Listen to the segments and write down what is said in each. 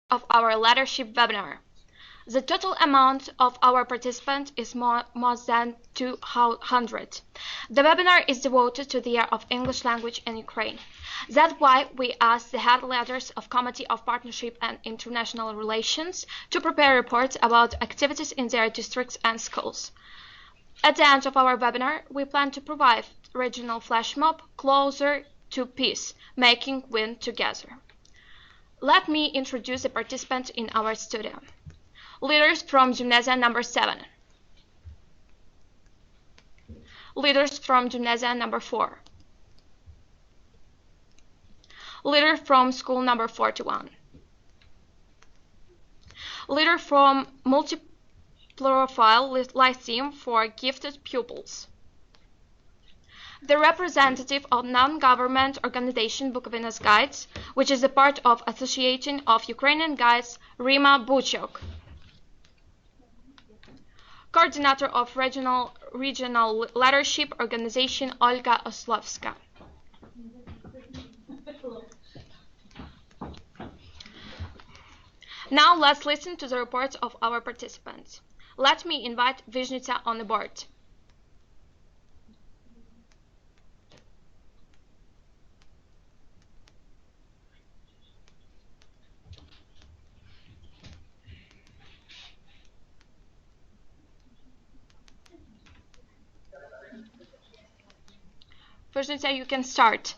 of our leadership webinar. The total amount of our participants is more than 200. The webinar is devoted to the year of English language in Ukraine. That's why we asked the head leaders of Committee of Partnership and International Relations to prepare reports about activities in their districts and schools. At the end of our webinar, we plan to provide regional flash mob Closer to Peace, Making Win Together. Let me introduce the participants in our studio. Leaders from Gymnasium number 7. Leaders from Gymnasium number 4. Leader from school number 41. Leader from Multi-Profile Lyceum for Gifted Pupils. The representative of non-government organization Bukovina's Guides, which is a part of Association of Ukrainian Guides, Rima Buchok. Coordinator of Regional Leadership Organization Olga Oslovska. Now let's listen to the reports of our participants. Let me invite Vizhnitsa on the board. Vizhnitsa, you can start.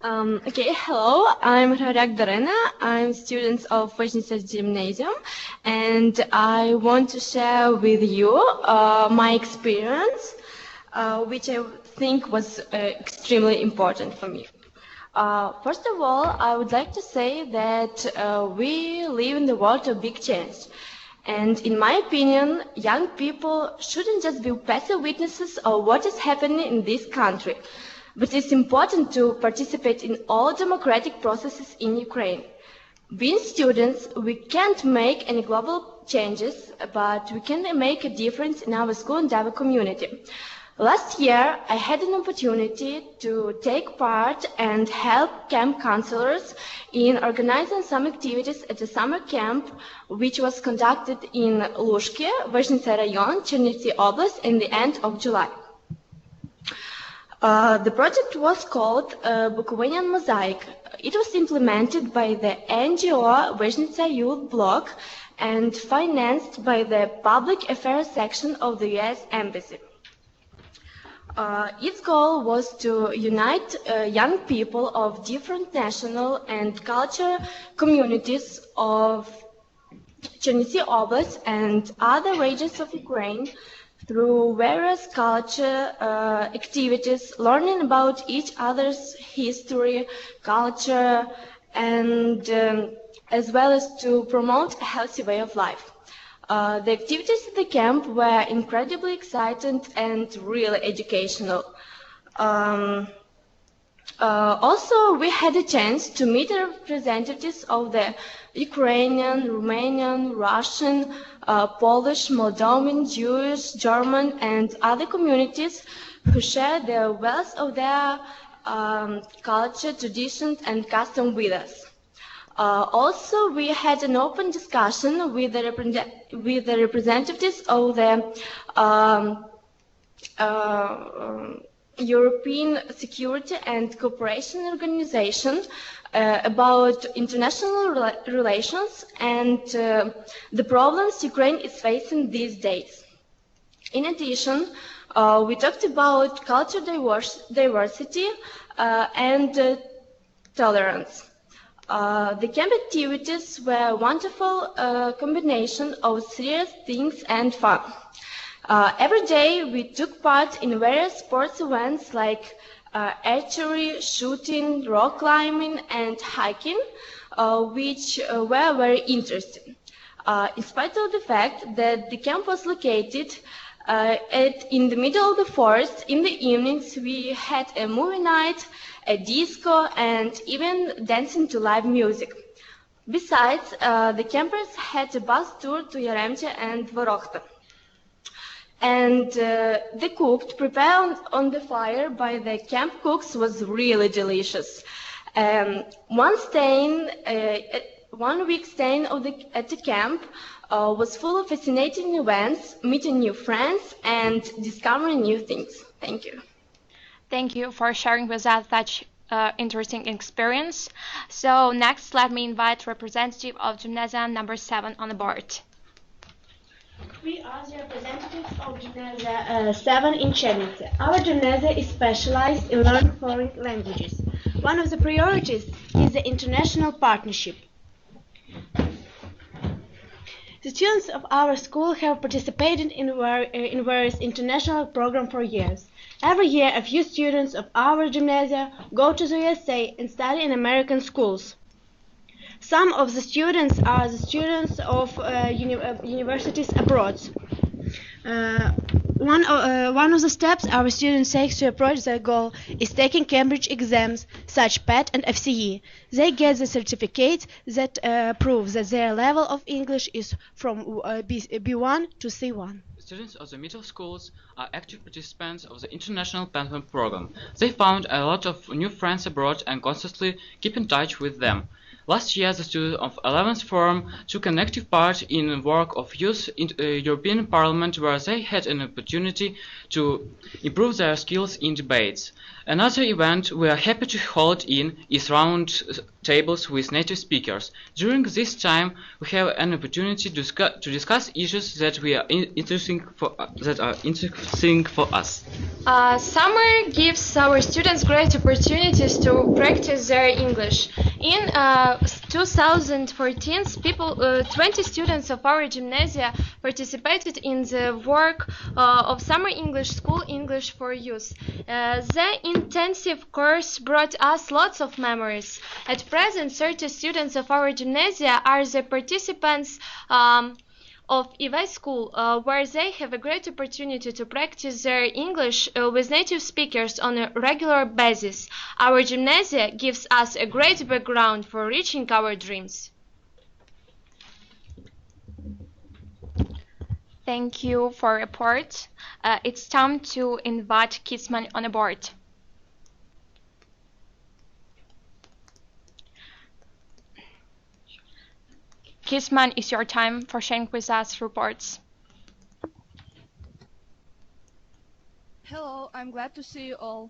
Hello, I'm Rarak Darina. I'm a student of Vizhnitsa Gymnasium, and I want to share with you my experience, which I think was extremely important for me. First of all, I would like to say that we live in the world of big change. And in my opinion, young people shouldn't just be passive witnesses of what is happening in this country, but it's important to participate in all democratic processes in Ukraine. Being students, we can't make any global changes, but we can make a difference in our school and our community. Last year, I had an opportunity to take part and help camp counselors in organizing some activities at a summer camp, which was conducted in Lushki, Vizhnitsa Rayon, Chernivtsi Oblast, in the end of July. The project was called Bukovinian Mosaic. It was implemented by the NGO Vizhnitsa Youth Bloc and financed by the Public Affairs section of the US Embassy. Its goal was to unite young people of different national and cultural communities of Chernivtsi Oblast and other regions of Ukraine through various culture activities, learning about each other's history, culture, and as well as to promote a healthy way of life. The activities at the camp were incredibly exciting and really educational. Also, we had a chance to meet representatives of the Ukrainian, Romanian, Russian, Polish, Moldovan, Jewish, German, and other communities who share the wealth of their culture, traditions, and customs with us. Also, we had an open discussion with the representatives of the European Security and Cooperation Organization about international relations and the problems Ukraine is facing these days. In addition, we talked about cultural diversity and tolerance. The camp activities were a wonderful combination of serious things and fun. Every day we took part in various sports events like archery, shooting, rock climbing, and hiking, which were very interesting. In spite of the fact that the camp was located in the middle of the forest, in the evenings we had a movie night, a disco, and even dancing to live music. Besides, the campers had a bus tour to Yaremche and Vorokhta. And the cooked, prepared on the fire by the camp cooks, was really delicious. One week staying at the camp was full of fascinating events, meeting new friends, and discovering new things. Thank you. Thank you for sharing with us such interesting experience. So next, let me invite representative of Gymnasium number 7 on the board. We are the representatives of Gymnasium 7 in Chernivtsi. Our gymnasium is specialized in learning foreign languages. One of the priorities is the international partnership. The students of our school have participated in various international programs for years. Every year, a few students of our gymnasium go to the USA and study in American schools. Some of the students are the students of universities abroad. One of the steps our students take to approach their goal is taking Cambridge exams, such PET and FCE. They get the certificate that proves that their level of English is from B1 to C1. Students of the middle schools are active participants of the International Partner program. They found a lot of new friends abroad and constantly keep in touch with them. Last year, the students of 11th form took an active part in work of youth in European Parliament, where they had an opportunity to improve their skills in debates. Another event we are happy to hold is round tables with native speakers. During this time, we have an opportunity to discuss issues that are interesting for us. Summer gives our students great opportunities to practice their English. In 2014, 20 students of our gymnasia participated in the work of Summer English School English for Youth. The intensive course brought us lots of memories. At present, 30 students of our gymnasia are the participants of EVA school, where they have a great opportunity to practice their English with native speakers on a regular basis. Our gymnasia gives us a great background for reaching our dreams. Thank you for your report. It's time to invite Kisman on board. Kisman, it's your time for sharing with us reports. Hello, I'm glad to see you all.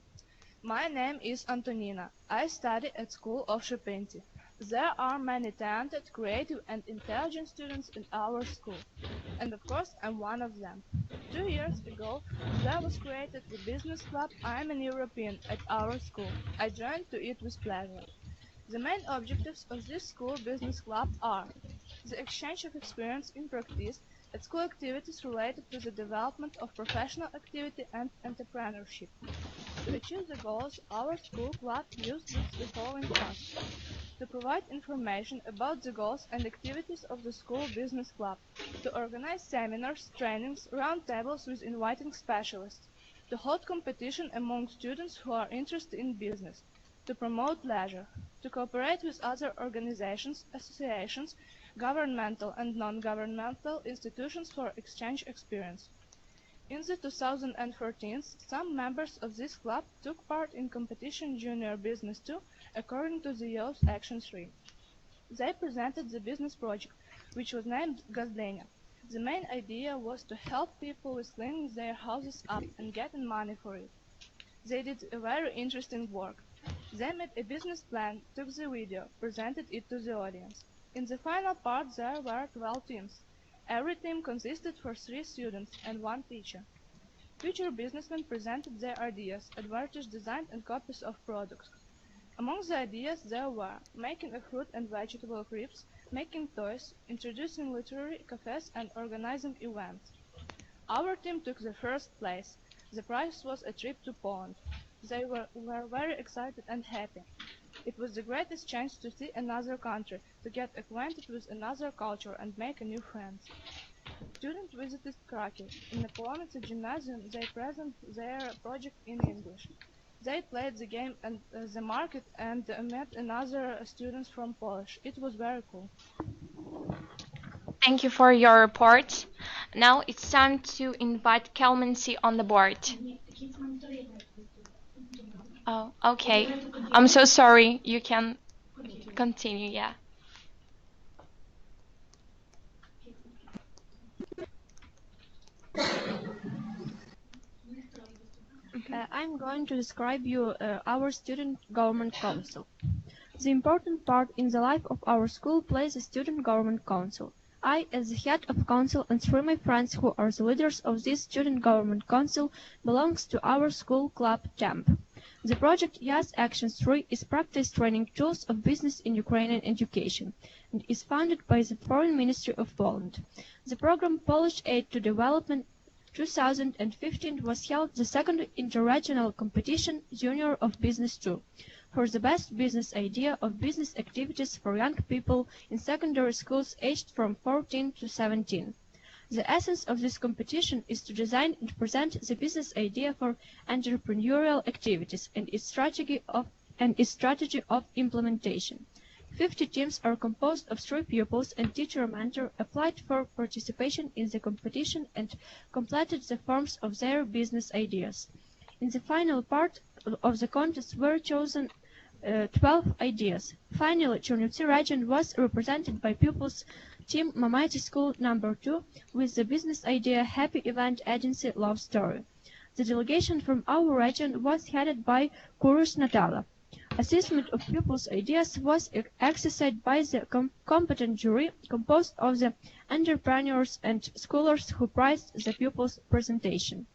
My name is Antonina. I study at School of Shepenti. There are many talented, creative and intelligent students in our school. And of course, I'm one of them. 2 years ago, there was created the business club I'm an European at our school. I joined to it with pleasure. The main objectives of this school business club are the exchange of experience in practice at school activities related to the development of professional activity and entrepreneurship. To achieve the goals, our school club used the following tasks: to provide information about the goals and activities of the school business club, to organize seminars, trainings, roundtables with inviting specialists, to hold competition among students who are interested in business, to promote leisure, to cooperate with other organizations, associations, governmental and non-governmental institutions for exchange experience. In the 2014, some members of this club took part in competition Junior Business 2 according to the Youth Action 3. They presented the business project, which was named Gazdenya. The main idea was to help people with cleaning their houses up and getting money for it. They did a very interesting work. They made a business plan, took the video, presented it to the audience. In the final part there were 12 teams. Every team consisted of 3 students and 1 teacher. Future businessmen presented their ideas, advertised design and copies of products. Among the ideas there were making a fruit and vegetable crepes, making toys, introducing literary cafes and organizing events. Our team took the first place. The prize was a trip to Poland. They were very excited and happy. It was the greatest chance to see another country, to get acquainted with another culture and make new friends. Students visited Krakow. In the Napoleonic Gymnasium they presented their project in English. They played the game and the market and met another students from Polish. It was very cool. Thank you for your report. Now it's time to invite Kelmancy on the board. Oh, okay. I'm so sorry. You can continue, yeah. I'm going to describe you our Student Government Council. The important part in the life of our school plays the Student Government Council. I, as the head of council, and 3 my friends who are the leaders of this Student Government Council, belongs to our school club TEMP. The project Yes Action 3 is practice training tools of business in Ukrainian education and is funded by the Foreign Ministry of Poland. The program Polish Aid to Development 2015 was held the second interregional competition Junior of Business 2 for the best business idea of business activities for young people in secondary schools aged from 14 to 17. The essence of this competition is to design and present the business idea for entrepreneurial activities and its strategy of implementation. 50 teams are composed of 3 pupils and teacher-mentor applied for participation in the competition and completed the forms of their business ideas. In the final part of the contest were chosen 12 ideas. Finally, Chernivtsi region was represented by pupils Team Mamaiti School number 2 with the business idea Happy Event Agency Love Story. The delegation from our region was headed by Kurush Natala. Assessment of pupils' ideas was exercised by the competent jury composed of the entrepreneurs and scholars who prized the pupils' presentation.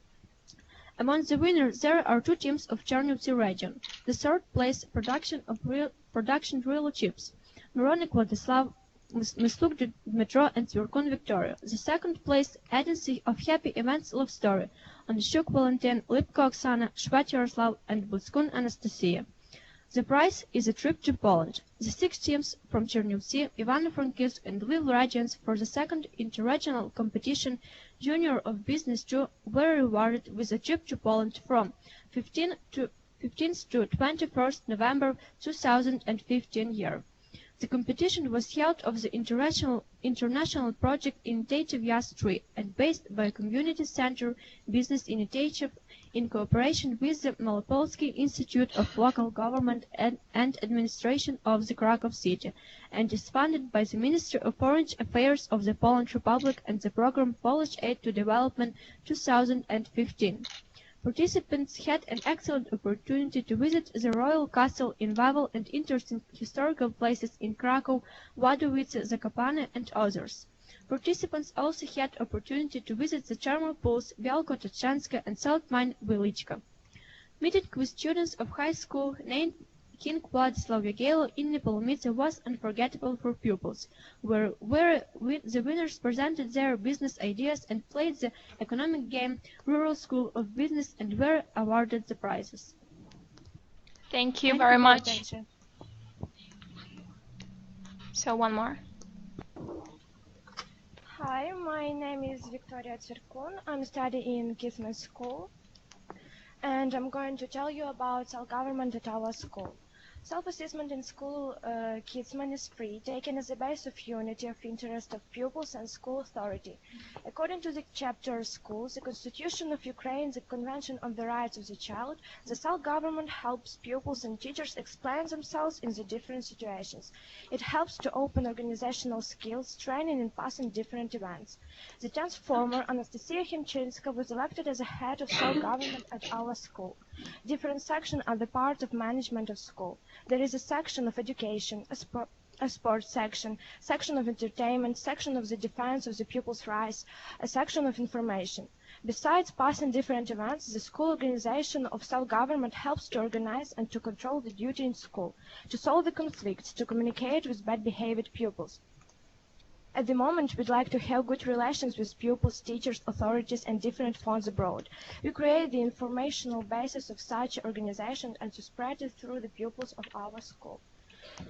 Among the winners there are 2 teams of Chernivtsi region. The third place production real chips, Mironik Vladislav, Mysluk Dmitro and Zvirkun Victoria. The second place Agency of Happy Events Love Story, Onishuk Valentin, Lipko Oksana, Shvat Yaroslav and Butskun Anastasia. The prize is a trip to Poland. The 6 teams from Chernivtsi, Ivano-Frankivsk and Lviv regions for the second interregional competition Junior of Business 2 were rewarded with a trip to Poland from 15th to 21st November 2015 year. The competition was held of the international project Initiative YAS 3 and based by Community Center Business Initiative in cooperation with the Malopolsky Institute of Local Government and Administration of the Krakow City, and is funded by the Ministry of Foreign Affairs of the Polish Republic and the program Polish Aid to Development 2015. Participants had an excellent opportunity to visit the Royal Castle in Wawel and interesting historical places in Krakow, Wadowice, Zakopane and others. Participants also had opportunity to visit the thermal pools Bialko-Tatrzańska and Salt Mine Velichka. Meeting with students of high school named King Vladislav Yagelo in Nepolomice was unforgettable for pupils, where the winners presented their business ideas and played the economic game Rural School of Business and were awarded the prizes. Thank you very much. Attention. So one more. Hi, my name is Victoria Tsirkun. I'm studying in Kismet School, and I'm going to tell you about self-government at our school. Self-assessment in school Kismet is free, taken as a base of unity of interest of pupils and school authority. According to the chapter Schools, the Constitution of Ukraine, the Convention on the Rights of the Child, the self-government helps pupils and teachers explain themselves in the different situations. It helps to open organizational skills, training and passing different events. The 10th former Anastasia Hemchinska was elected as a head of self-government at our school. Different sections are the part of management of school. There is a section of education, a sports section, section of entertainment, section of the defense of the pupils' rights, a section of information. Besides passing different events, the school organization of self-government helps to organize and to control the duty in school, to solve the conflicts, to communicate with bad-behaved pupils. At the moment, we'd like to have good relations with pupils, teachers, authorities, and different funds abroad. We create the informational basis of such organization and to spread it through the pupils of our school.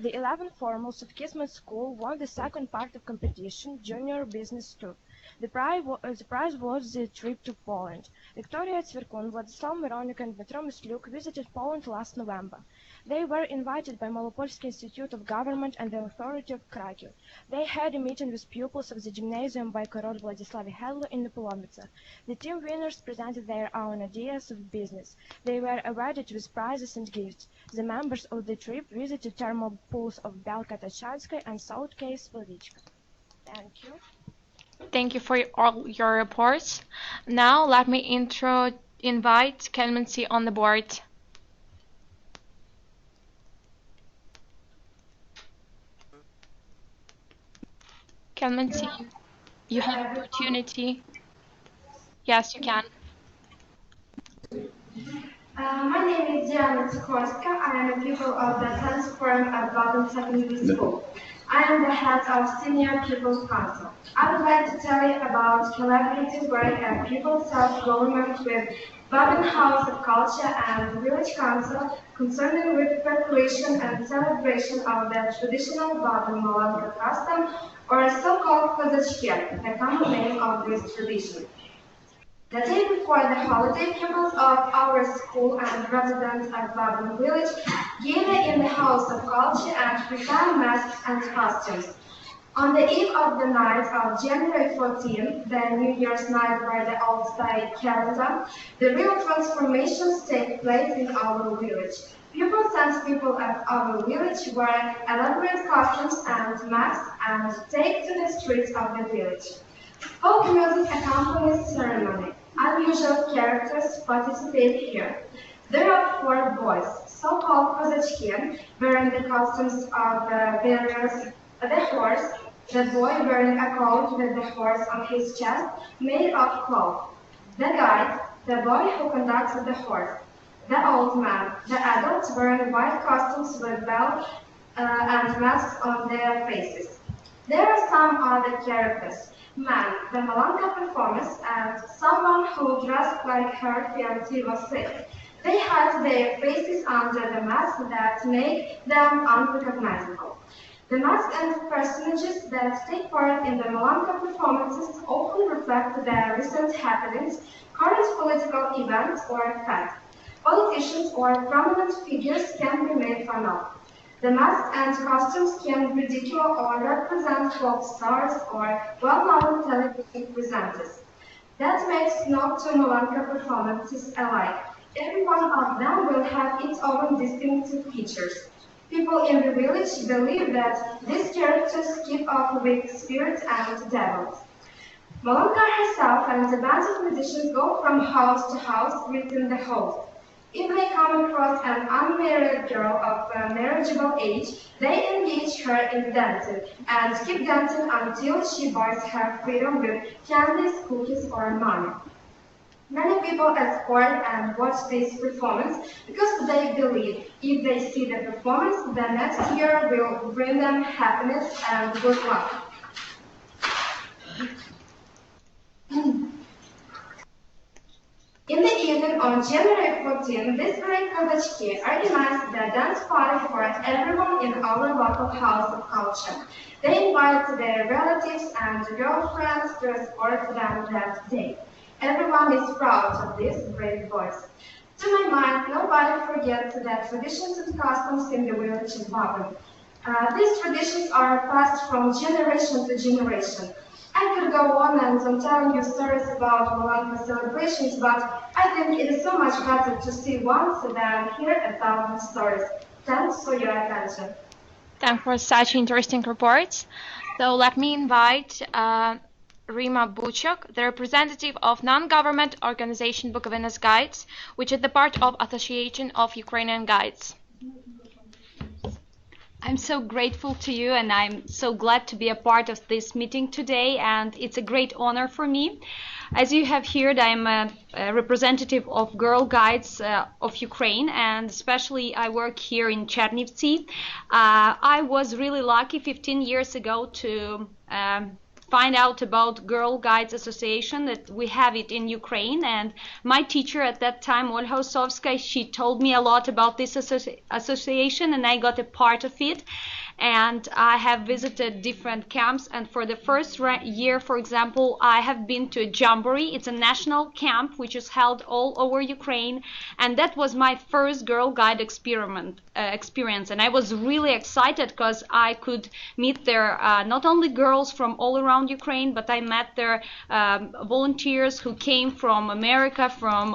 The 11 formals of Kismet School won the second part of competition, Junior Business 2. The prize was the trip to Poland. Victoria Tsverkun, Władysław Mironik, and Dmytro Mysluk visited Poland last November. They were invited by Malopolsky Institute of Government and the authority of Krakow. They had a meeting with pupils of the gymnasium by Korol Władysławie Hello in Nepomucene. The team winners presented their own ideas of business. They were awarded with prizes and gifts. The members of the trip visited thermal pools of Belka Tachanska and South Case Slavichka. Thank you. Thank you for all your reports. Now let me invite Kelmancy on the board. Kelmancy, you have opportunity. Yes, you can. My name is Diana Tsikorska. I am a pupil of the 10th form at Baden Secondary School. I am the head of Senior Pupils Council. I would like to tell you about collaborative work at Pupil Self-Government with Baden House of Culture and Village Council concerning with preparation and celebration of the traditional Baden Malanka custom, or so-called Kozachki, the common name of this tradition. The day before the holiday, pupils of our school and residents at Baden village gather in the House of Culture and prepare masks and costumes. On the eve of the night of January 14, the New Year's night by the old-style calendar, the real transformations take place in our village. Pupils and people at our village wear elaborate costumes and masks and take to the streets of the village. Folk music accompanies ceremony. Unusual characters participate here. There are 4 boys, so-called Kozachki, wearing the costumes of the bearers, the horse, the boy wearing a coat with the horse on his chest, made of cloth, the guide, the boy who conducts the horse, the old man, the adults wearing white costumes with belts and masks on their faces. There are some other characters. Man, the Malanka performance, and someone who dressed like her fiancé was sick. They hide their faces under the masks that make them unrecognizable. The masks and personages that take part in the Malanka performances often reflect the recent happenings, current political events, or facts. Politicians or prominent figures can be made fun of. The masks and costumes can ridicule or represent folk stars or well-known television presenters. That makes no 2 Malanka performances alike. Every one of them will have its own distinctive features. People in the village believe that these characters keep off weak spirits and devils. Malanka herself and a band of musicians go from house to house greeting the host. If they come across an unmarried girl of marriageable age, they engage her in dancing and keep dancing until she buys her freedom with candies, cookies, or money. Many people escort and watch this performance because they believe if they see the performance, the next year will bring them happiness and good luck. In the evening on January 14, this very Kozachki organized the dance party for everyone in our local house of culture. They invite their relatives and girlfriends to escort them that day. Everyone is proud of these brave boys. To my mind, nobody forgets the traditions and customs in the village of Baden. These traditions are passed from generation to generation. I could go on and on telling you stories about Malanka celebrations, but I think it is so much better to see once than hear 1,000 stories. Thanks for your attention. Thanks for such interesting reports. So let me invite Rima Buchok, the representative of non-government organization Bukovina's Guides, which is the part of Association of Ukrainian Guides. I'm so grateful to you, and I'm so glad to be a part of this meeting today, and it's a great honor for me. As you have heard, I'm a representative of Girl Guides of Ukraine, and especially I work here in Chernivtsi. I was really lucky 15 years ago to find out about Girl Guides Association, that we have it in Ukraine, and my teacher at that time, Olga Osovskaya, she told me a lot about this association, and I got a part of it. and I have visited different camps. And for the first year, for example, I have been to a jamboree. It's a national camp which is held all over Ukraine, and that was my first Girl Guide experience. And I was really excited because I could meet there not only girls from all around Ukraine, but I met there volunteers who came from America, from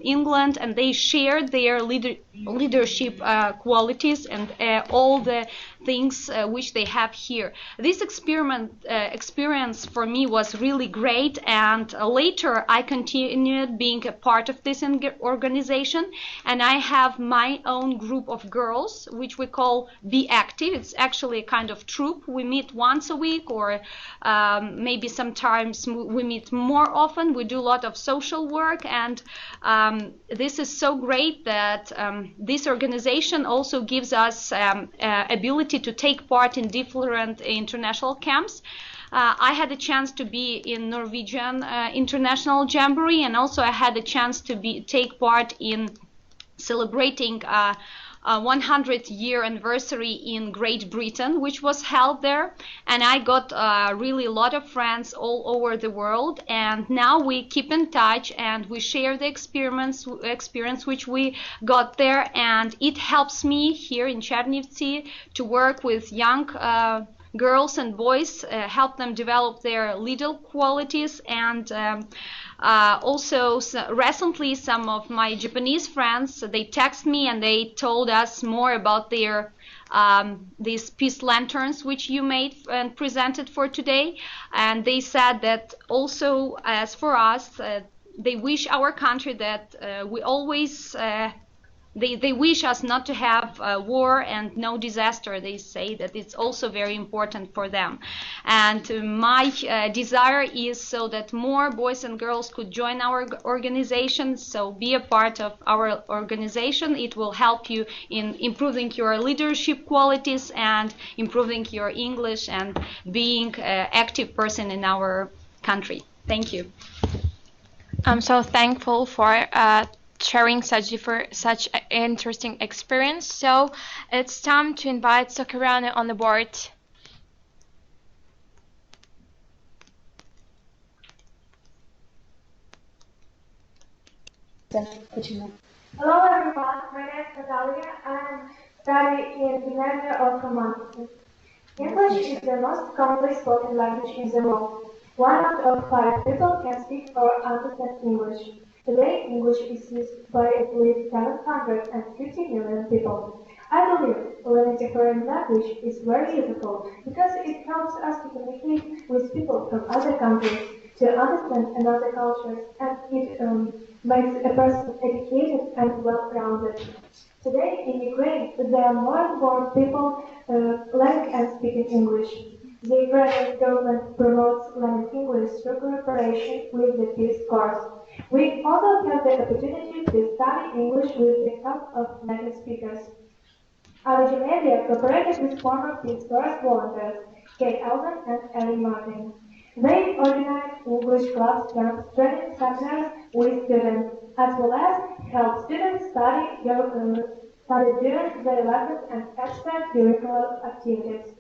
England, and they shared their leadership qualities and all the things which they have here. This experience for me was really great, and later I continued being a part of this organization, and I have my own group of girls which we call Be Active. It's actually a kind of troop. We meet once a week, or maybe sometimes we meet more often. We do a lot of social work, and this is so great that this organization also gives us ability to take part in different international camps. I had a chance to be in Norwegian International Jamboree, and also I had a chance to take part in celebrating 100-year anniversary in Great Britain, which was held there, and I got really a lot of friends all over the world, and now we keep in touch and we share the experience which we got there, and it helps me here in Chernivtsi to work with young girls and boys, help them develop their leader qualities, and also recently some of my Japanese friends, they text me and they told us more about their these peace lanterns which you made and presented for today, and they said that also, as for us, they wish our country that we always they wish us not to have war and no disaster. They say that it's also very important for them. And my desire is so that more boys and girls could join our organization, so be a part of our organization. It will help you in improving your leadership qualities and improving your English and being an active person in our country. Thank you. I'm so thankful for sharing such an interesting experience. So it's time to invite Sokirana on the board. Hello everyone, my name is Natalia. I'm studying in Viburnum of Humanities. English is the most commonly spoken language in the world. 1 out of 5 people can speak or understand English. Today, English is used by at least 750 million people. I believe learning a foreign language is very useful because it helps us to communicate with people from other countries, to understand another culture, and it makes a person educated and well-rounded. Today, in Ukraine, there are more and more people learning and speaking English. The Ukrainian government promotes learning English through cooperation with the Peace Corps. We also have the opportunity to study English with the help of native speakers. Our gymnasia cooperated with former Peace Corps volunteers, Kate Alden and Ellie Martin. They organized English clubs, camps, training seminars with students, as well as help students study during their lessons and extracurricular activities.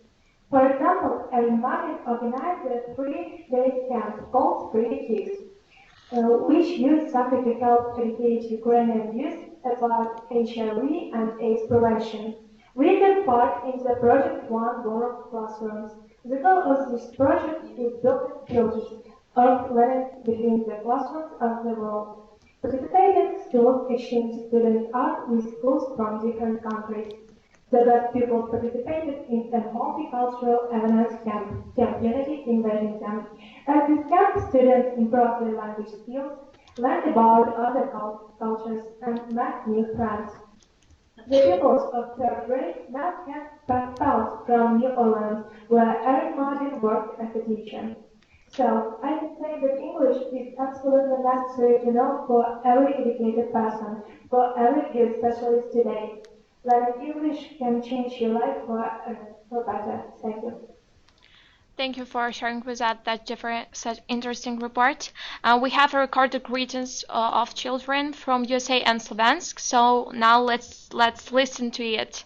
For example, Ellie Martin organized a 3-day camp called Pretty Kids, which used something to help educate Ukrainian youth about HIV and AIDS prevention. We took part in the Project One World Classrooms. The goal of this project is building bridges of learning between the classrooms of the world. Participating schools exchange student art with schools from different countries. The best people participated in a multicultural awareness camp, Camp Unity in Washington. At this camp, students improved their language skills, learned about other cultures, and met new friends. The pupils of 3rd grade now have pals from New Orleans, where Eric Martin worked as a teacher. So, I can say that English is absolutely necessary to know for every educated person, for every good specialist today. Learning English can change your life for better. Thank you. Thank you for sharing with us such interesting report. We have recorded greetings of children from USA and Slovensk. So now let's listen to it.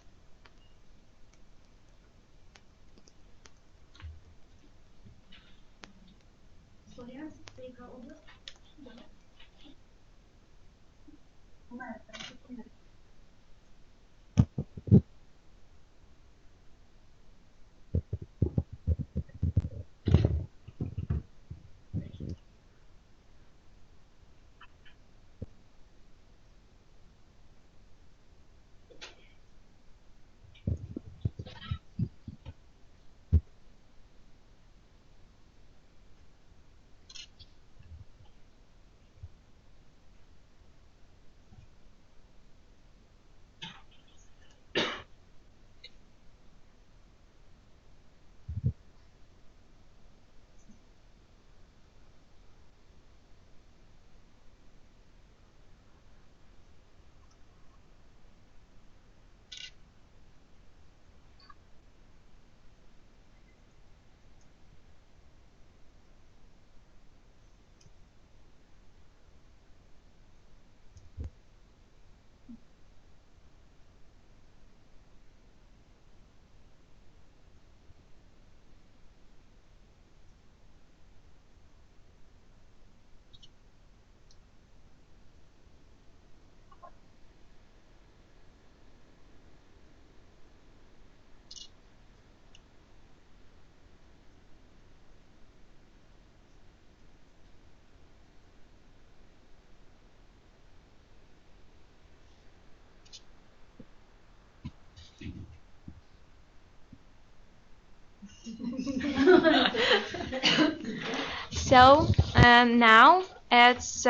So now it's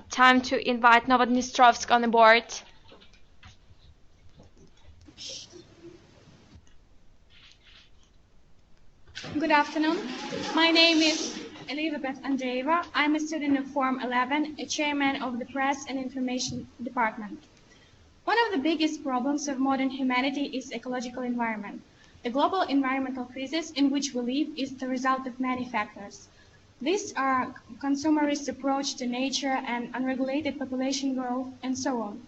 time to invite Novodnestrovsk on the board. Good afternoon. My name is Elizabeth Andreeva. I'm a student of Form 11, a chairman of the Press and Information Department. One of the biggest problems of modern humanity is ecological environment. The global environmental crisis in which we live is the result of many factors. These are consumerist approach to nature and unregulated population growth and so on.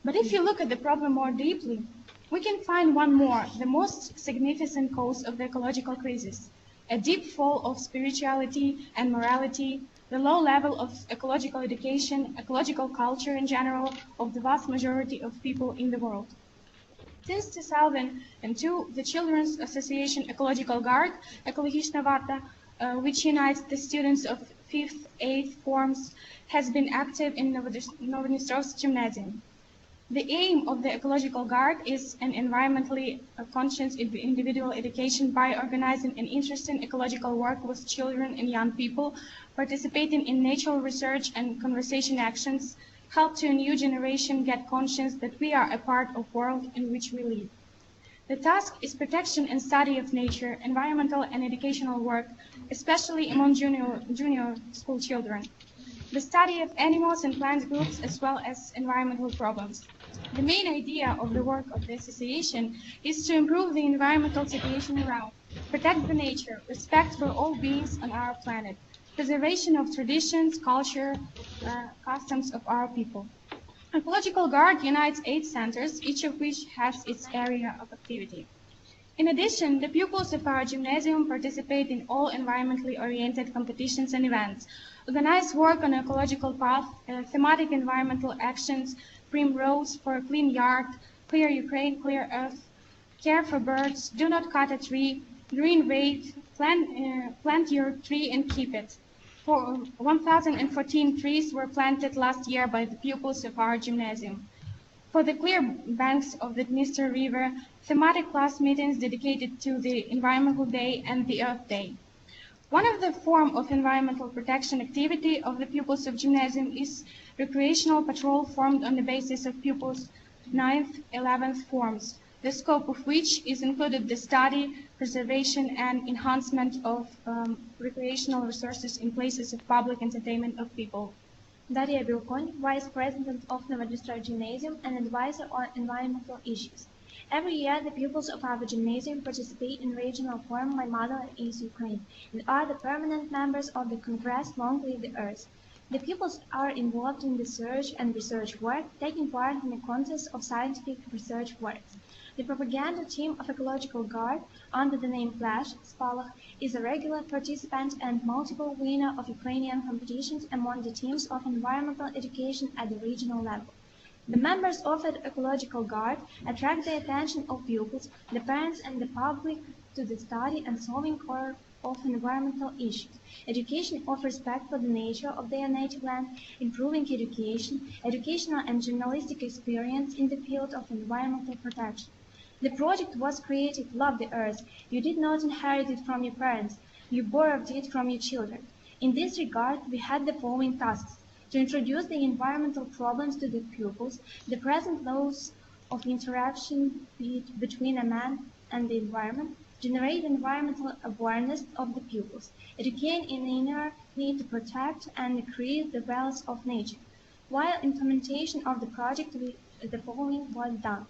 But if you look at the problem more deeply, we can find one more, the most significant cause of the ecological crisis, a deep fall of spirituality and morality, the low level of ecological education, ecological culture in general of the vast majority of people in the world. Since 2002, the Children's Association Ecological Guard, Ekologichna Varta, which unites the students of 5th, 8th forms, has been active in Novodnestrovsk Gymnasium. The aim of the Ecological Guard is an environmentally conscious individual education by organizing an interesting ecological work with children and young people, participating in natural research and conservation actions, help to a new generation get conscious that we are a part of the world in which we live. The task is protection and study of nature, environmental and educational work, especially among junior school children. The study of animals and plant groups as well as environmental problems. The main idea of the work of the association is to improve the environmental situation around, protect the nature, respect for all beings on our planet, preservation of traditions, culture, customs of our people. Ecological Guard unites 8 centers, each of which has its area of activity. In addition, the pupils of our gymnasium participate in all environmentally oriented competitions and events, organize work on ecological path, thematic environmental actions, Primrose for a clean yard, Clear Ukraine, Clear Earth, Care for birds, Do not cut a tree, Green wave, plant your tree and keep it. 1,014 trees were planted last year by the pupils of our gymnasium. For the clear banks of the Dniester River, thematic class meetings dedicated to the Environmental Day and the Earth Day. One of the forms of environmental protection activity of the pupils of gymnasium is recreational patrol formed on the basis of pupils' 9th, 11th forms, the scope of which is included the study, preservation, and enhancement of recreational resources in places of public entertainment of people. Daria Bilkon, Vice President of Novodnestrovsk Gymnasium and Advisor on Environmental Issues. Every year, the pupils of our gymnasium participate in regional forum My Mother is Ukraine and are the permanent members of the Congress Long Live the Earth. The pupils are involved in research and research work, taking part in a contest of scientific research works. The propaganda team of Ecological Guard, under the name Flash, Spalach, is a regular participant and multiple winner of Ukrainian competitions among the teams of environmental education at the regional level. The members of the Ecological Guard attract the attention of pupils, the parents and the public to the study and solving of environmental issues, education of respect for the nature of their native land, improving education, educational and journalistic experience in the field of environmental protection. The project was created Love the Earth. You did not inherit it from your parents, you borrowed it from your children. In this regard, we had the following tasks: to introduce the environmental problems to the pupils, the present laws of interaction between a man and the environment, generate environmental awareness of the pupils, educate in the inner need to protect and increase the balance of nature. While implementation of the project, the following was done: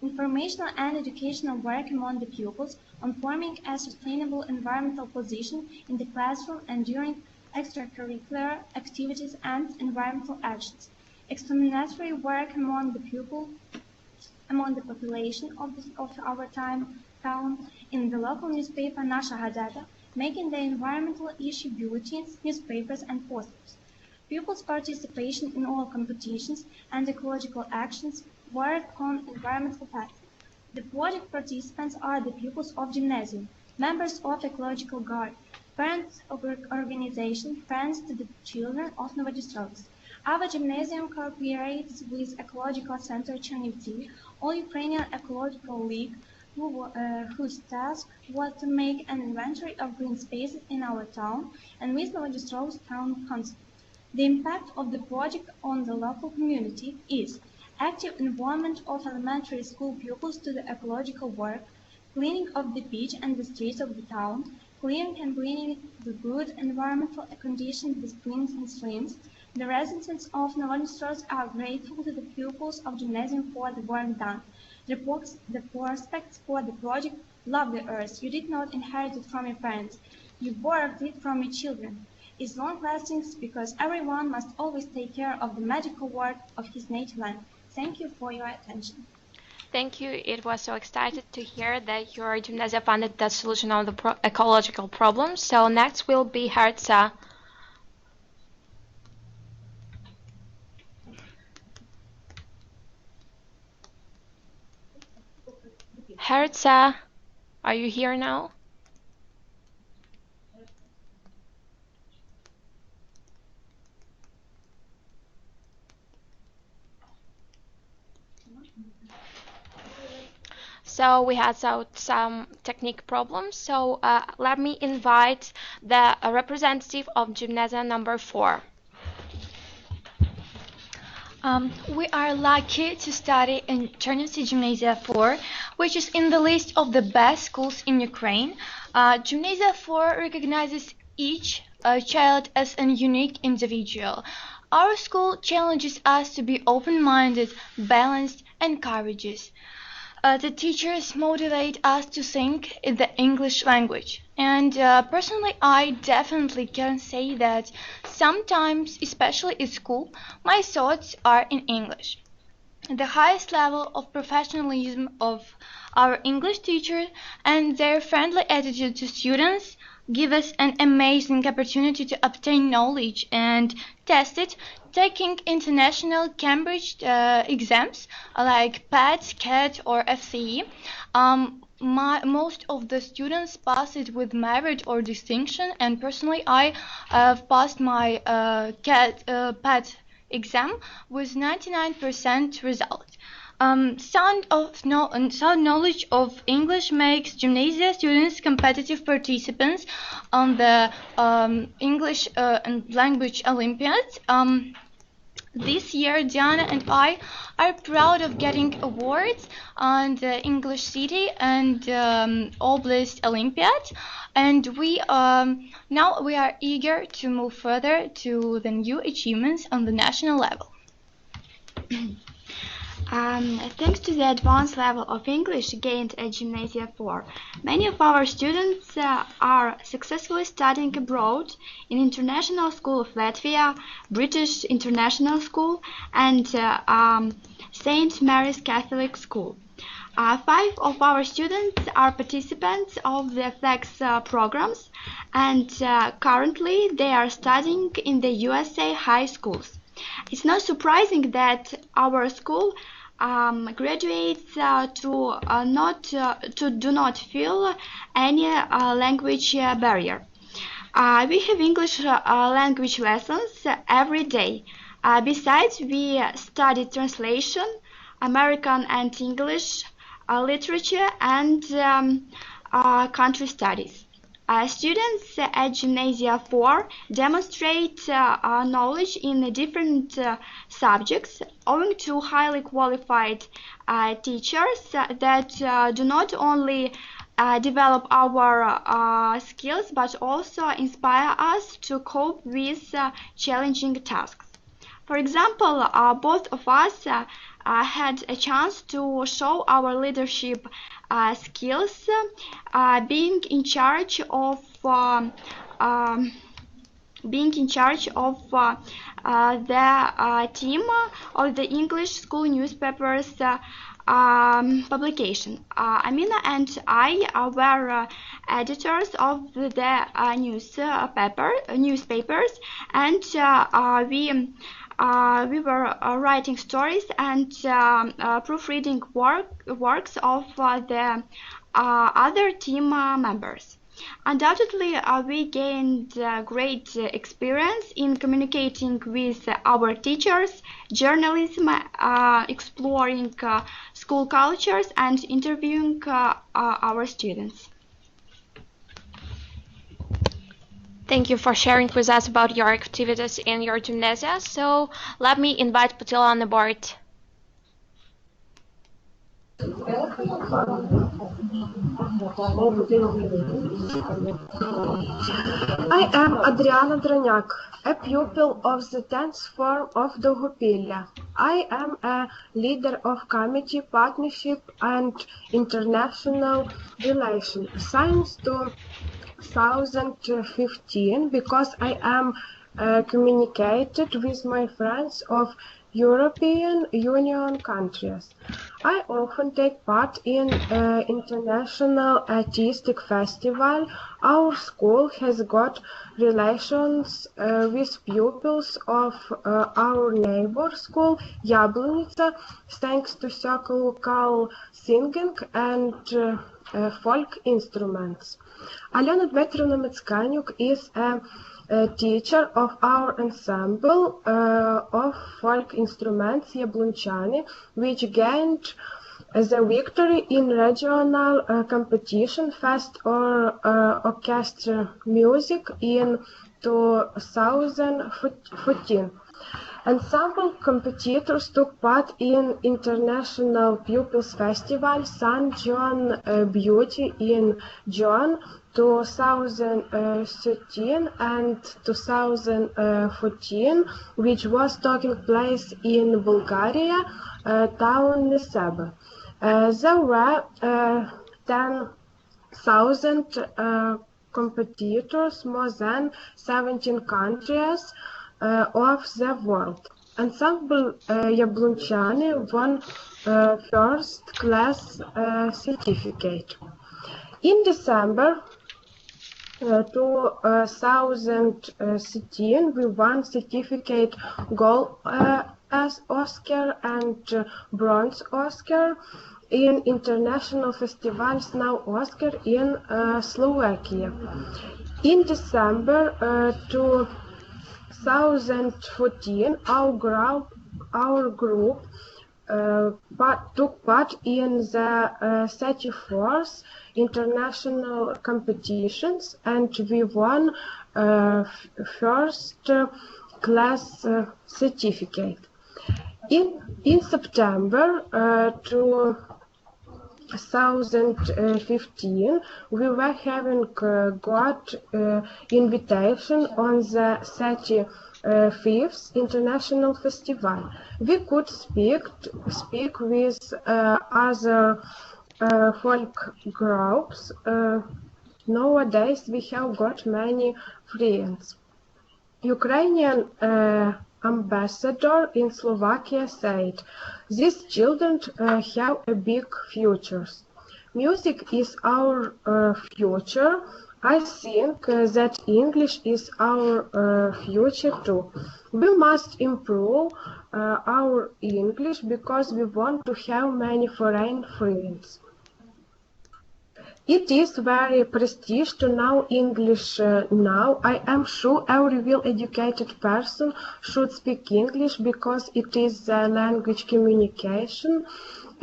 informational and educational work among the pupils on forming a sustainable environmental position in the classroom and during extracurricular activities and environmental actions, explanatory work among the pupils, among the population of our town, in the local newspaper Nasha Gazeta, making the environmental issue bulletins, newspapers and posters. Pupils' participation in all competitions and ecological actions work on environmental factors. The project participants are the pupils of gymnasium, members of Ecological Guard, parents of organization, friends to the children of Novodnestrovsk. Our gymnasium cooperates with Ecological Center Chernivtsi, All Ukrainian Ecological League, whose task was to make an inventory of green spaces in our town, and with Novodnestrovsk Town Council. The impact of the project on the local community is active involvement of elementary school pupils to the ecological work, cleaning of the beach and the streets of the town, clearing and bringing the good environmental conditions the springs and streams. The residents of Novodnestrovsk are grateful to the pupils of gymnasium for the work done. The prospects for the project Love the Earth. You did not inherit it from your parents, you borrowed it from your children. Is long-lasting because everyone must always take care of the magical work of his native land. Thank you for your attention. Thank you. It was so excited to hear that your gymnasia found the solution of the ecological problem. So next will be Herza. Herza, are you here now? So we had some technique problems. So let me invite the representative of gymnasium number 4. We are lucky to study in Chernivtsi Gymnasia 4, which is in the list of the best schools in Ukraine. Gymnasia 4 recognizes each child as a unique individual. Our school challenges us to be open-minded, balanced, and courageous. The teachers motivate us to think in the English language. And personally, I definitely can say that sometimes, especially at school, my thoughts are in English. The highest level of professionalism of our English teachers and their friendly attitude to students give us an amazing opportunity to obtain knowledge and test it, taking international Cambridge exams like PAT, CAT or FCE. Most of the students pass it with merit or distinction, and personally I have passed my PAT exam with 99% result. Sound knowledge of English makes gymnasia students competitive participants on the English and language Olympiads. This year, Diana and I are proud of getting awards on the English City and Oblast Olympiad, and now we are eager to move further to the new achievements on the national level. Thanks to the advanced level of English gained at Gymnasia 4, many of our students are successfully studying abroad in International School of Latvia, British International School, and St. Mary's Catholic School. 5 of our students are participants of the FLEX programs, and currently they are studying in the USA high schools. It's not surprising that our school graduates do not feel any language barrier. We have English language lessons every day. Besides, we study translation, American and English literature, and country studies. Students at Gymnasia 4 demonstrate knowledge in different subjects owing to highly qualified teachers that do not only develop our skills but also inspire us to cope with challenging tasks. For example, both of us had a chance to show our leadership skills, being in charge of the team of the English school newspapers publication. Amina and I were editors of the newspapers, and we were writing stories and proofreading works of the other team members. Undoubtedly, we gained great experience in communicating with our teachers, journalism, exploring school cultures, and interviewing our students. Thank you for sharing with us about your activities in your gymnasia. So let me invite Patila on the board. I am Adriana Dronyak, a pupil of the 10th form of Daugupilya. I am a leader of Committee, Partnership and International Relations since 2015 because I am communicated with my friends of European Union countries. I often take part in international artistic festival. Our school has got relations with pupils of our neighbor school Yablonica, thanks to local singing and folk instruments. Alena Dmitrovna Metskanyuk is a teacher of our ensemble of folk instruments Yablunchani, which gained the victory in regional competition Fest or Orchestra Music in 2014. Ensemble competitors took part in International Pupils Festival St. John Beauty in June 2013 and 2014, which was taking place in Bulgaria, town Neseba. There were 10,000 competitors, more than 17 countries of the world. Ensemble Yablunchani won first class certificate. In December 2013, we won certificate gold as Oscar and bronze Oscar in international festivals now Oscar in Slovakia. In December 2014, our group took part in the 34th international competitions, and we won first class certificate. In September 2015, we were having got invitation on the 35th International Festival. We could speak with other folk groups. Nowadays we have got many friends. Ukrainian ambassador in Slovakia said, "These children have a big future. Music is our future. I think that English is our future too. We must improve our English because we want to have many foreign friends. It is very prestigious to know English now. I am sure every well-educated person should speak English because it is a language communication,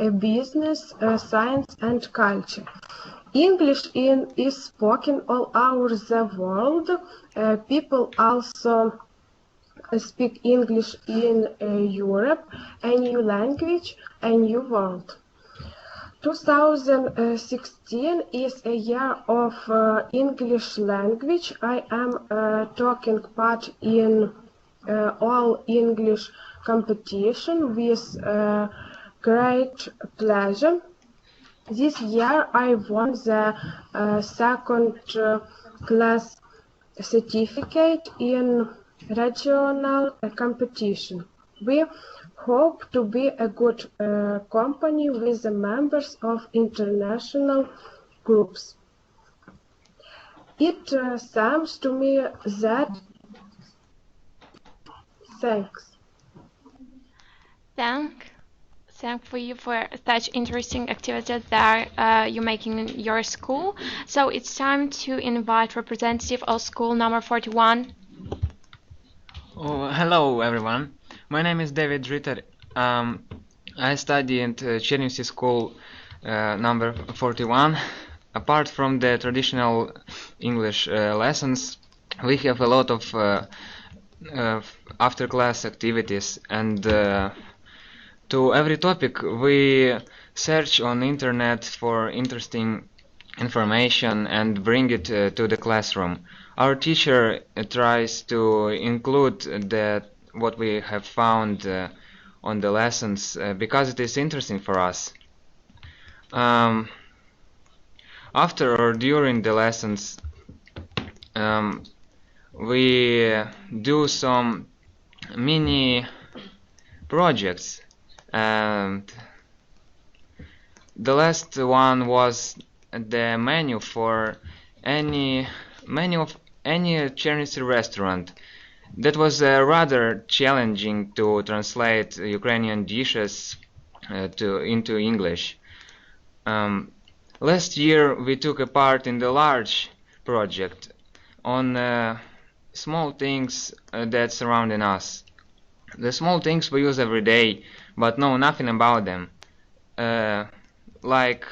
a business, science and culture. English is spoken all over the world. People also speak English in Europe, a new language, a new world. 2016 is a year of English language. I am taking part in all English competition with great pleasure. This year I won the second class certificate in regional competition. We hope to be a good company with the members of international groups. It seems to me that Thank for you for such interesting activities that you're making in your school. So it's time to invite representative of school number 41. Oh, hello everyone. My name is David Ritter. I study at Chernihiv School number 41. Apart from the traditional English lessons, we have a lot of after-class activities, and to every topic we search on internet for interesting information and bring it to the classroom. Our teacher tries to include what we have found on the lessons because it is interesting for us. After or during the lessons, we do some mini projects, and the last one was the menu for any Chernihiv restaurant. That was rather challenging to translate Ukrainian dishes into English. Last year we took a part in the large project on small things that surround us. The small things we use every day but know nothing about them, like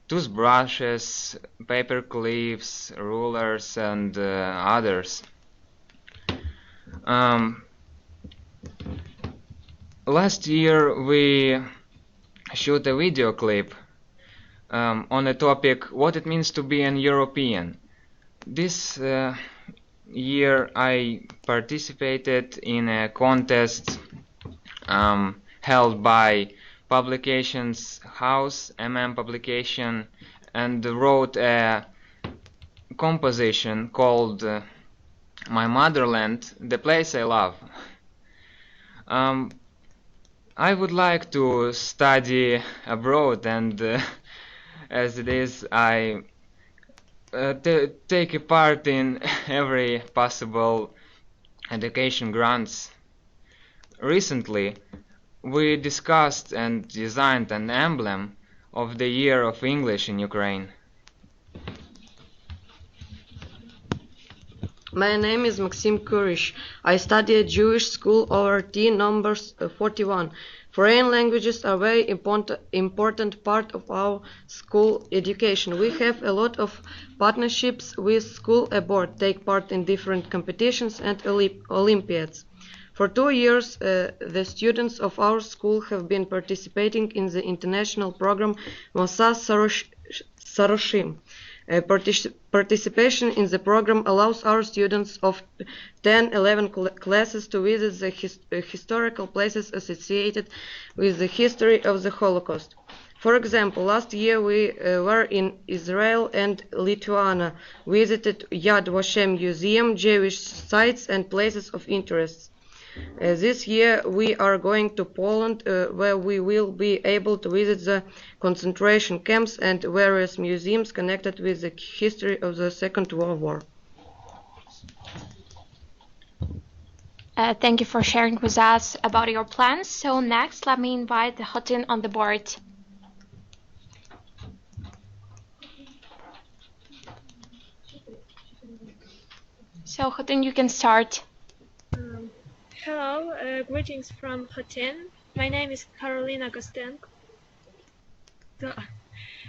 toothbrushes, paper clips, rulers and others. Last year we shot a video clip on the topic what it means to be an European. This year I participated in a contest held by Publications House, Publication, and wrote a composition called My Motherland, the Place I Love. I would like to study abroad, and as it is, I take a part in every possible education grants. Recently, we discussed and designed an emblem of the Year of English in Ukraine. My name is Maxim Kurish. I study at Jewish school ORT number 41. Foreign languages are a very important part of our school education. We have a lot of partnerships with school abroad, take part in different competitions and Olympiads. For 2 years, the students of our school have been participating in the international program Mosa Saroshim. Participation in the program allows our students of 10-11 classes to visit the historical places associated with the history of the Holocaust. For example, last year we were in Israel and Lithuania, visited Yad Vashem Museum, Jewish sites and places of interest. This year we are going to Poland, where we will be able to visit the concentration camps and various museums connected with the history of the Second World War. Thank you for sharing with us about your plans. So next, let me invite the Hotin on the board. So Hotin, you can start. Hello, greetings from Hotin. My name is Karolina Kostenko.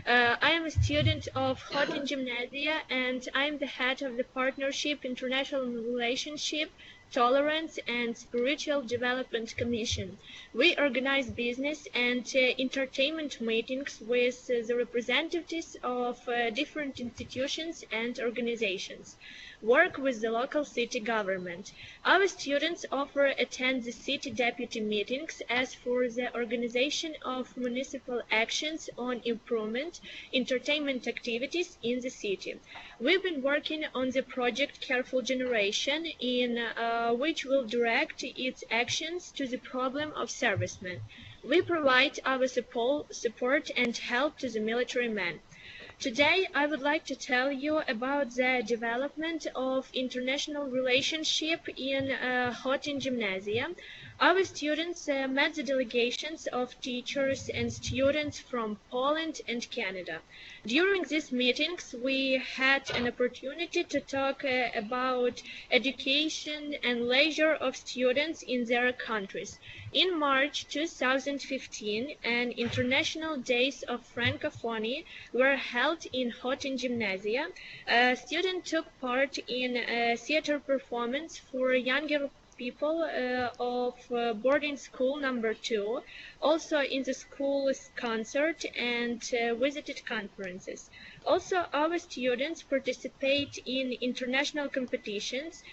I am a student of Hotin Gymnasia, and I am the head of the Partnership, International Relationship, Tolerance and Spiritual Development Commission. We organize business and entertainment meetings with the representatives of different institutions and organizations. Work with the local city government. Our students often attend the city deputy meetings as for the organization of municipal actions on improvement, entertainment activities in the city. We've been working on the project Careful Generation, in which will direct its actions to the problem of servicemen. We provide our support and help to the military men. Today, I would like to tell you about the development of international relationship in Hotin Gymnasia. Our students met the delegations of teachers and students from Poland and Canada. During these meetings, we had an opportunity to talk about education and leisure of students in their countries. In March 2015, an International Days of Francophonie were held in Hotin Gymnasia. Students took part in a theater performance for younger people of boarding school number 2, also in the school's concert and visited conferences. Also, our students participate in international competitions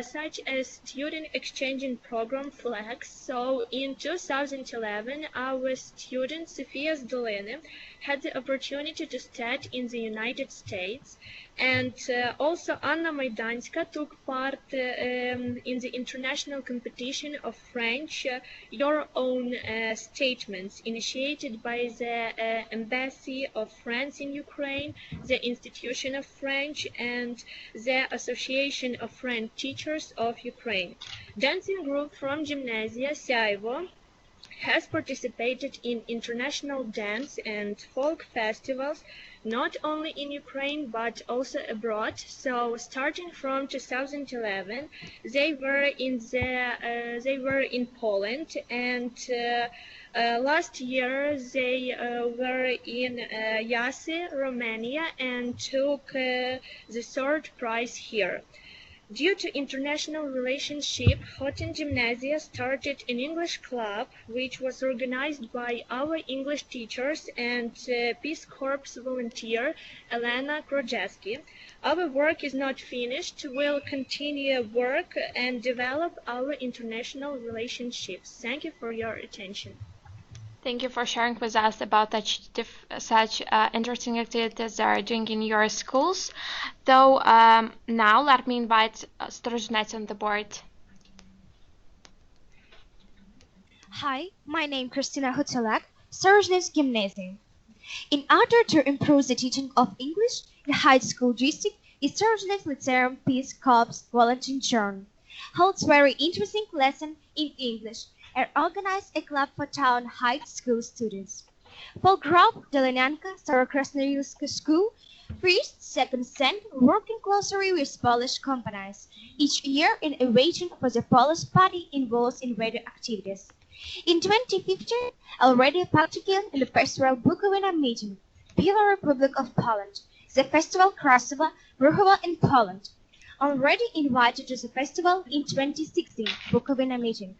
such as student exchanging program FLEX. So in 2011, our student Sofia Zdolina had the opportunity to study in the United States, and also Anna Maidanska took part in the international competition of French Your Own Statements, initiated by the Embassy of France in Ukraine, the Institution of French, and the Association of French Teachers of Ukraine. Dancing group from Gymnasia Saivo has participated in international dance and folk festivals, not only in Ukraine but also abroad. So starting from 2011, they were in Poland, and last year they were in Iași, Romania, and took the third prize here. Due to international relationship, Hotin Gymnasia started an English club, which was organized by our English teachers and Peace Corps volunteer Elena Krojeski. Our work is not finished. We'll continue work and develop our international relationships. Thank you for your attention. Thank you for sharing with us about such interesting activities that are doing in your schools. So now let me invite Storozhnets on the board. Hi, my name is Kristina Hutelak, Storozhnets Gymnasium. In order to improve the teaching of English in high school district, the Storozhnets Lyceum Peace Corps volunteer holds very interesting lesson in English and organize a club for town high school students. For group Delenanka Starokrasnoyilska School, first, second, cent, working closely with Polish companies, each year in a waiting for the Polish party involved in radio activities. In 2015, already participated in the festival Bukovina meeting, People Republic of Poland, the festival Krasowa, Bruchowa in Poland. Already invited to the festival in 2016, Bukovina meeting.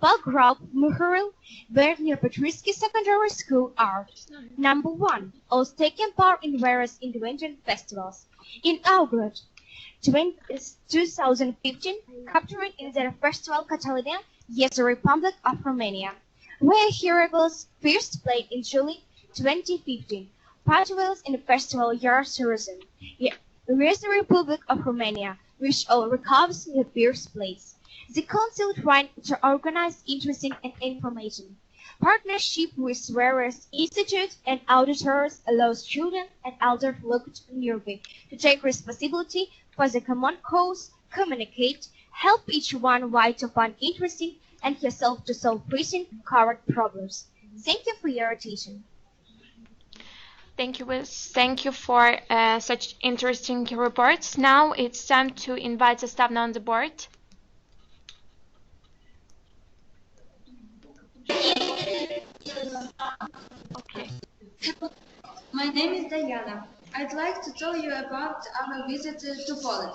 Folk group Muhuril were near Petrisky Secondary School are number 1, also taking part in various independent festivals. In August 2015, capturing in their festival Catalonia, yes, the Republic of Romania, where Heroes first played in July 2015. Participants in the festival Year Tourism, yes, the Republic of Romania, which all recovers the first place. The council trying to organize interesting and information. Partnership with various institutes and auditors allows students and elders looked nearby to take responsibility for the common cause, communicate, help each one way to find interesting and yourself to solve present current problems. Thank you for your attention. Thank you, Wiz. Thank you for such interesting reports. Now it's time to invite the staff on the board. Okay. My name is Diana. I'd like to tell you about our visit to Poland.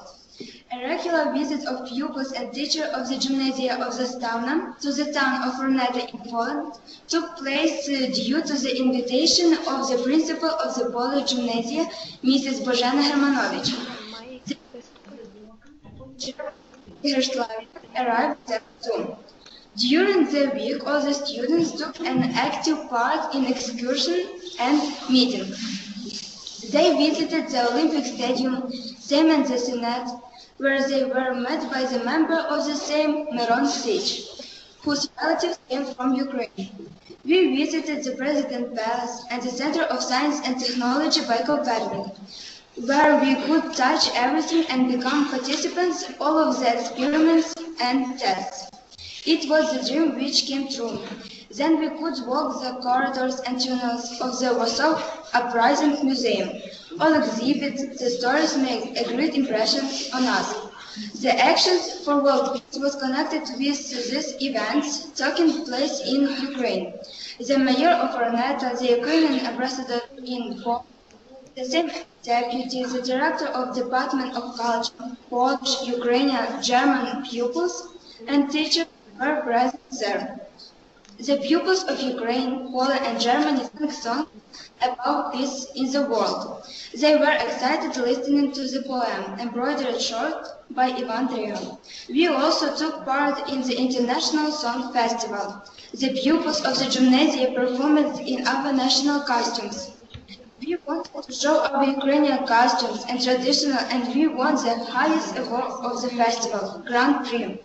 A regular visit of pupils and teachers of the Gymnasia of Zastavna to the town of Roneta in Poland took place due to the invitation of the principal of the Polish Gymnasia, Mrs. Bożena Hermanowicz. The arrived there soon. During the week, all the students took an active part in excursion and meeting. They visited the Olympic Stadium, same and the Senate, where they were met by the member of the same, Miron Sich, whose relatives came from Ukraine. We visited the President Palace and the Center of Science and Technology by Copernic, where we could touch everything and become participants in all of the experiments and tests. It was a dream which came true. Then we could walk the corridors and tunnels of the Warsaw Uprising Museum. All exhibits, the stories make a great impression on us. The Actions for World Peace was connected with these events taking place in Ukraine. The mayor of Roneta, the Ukrainian ambassador in Poland, the same deputy, the director of Department of Culture, Polish, Ukrainian, German pupils, and teachers were present there. The pupils of Ukraine, Poland, and Germany sang songs about peace in the world. They were excited listening to the poem embroidered short by Ivan Trio. We also took part in the International Song Festival. The pupils of the Gymnasia performed in our national costumes. We wanted to show our Ukrainian costumes and traditional, and we won the highest award of the festival, Grand Prix.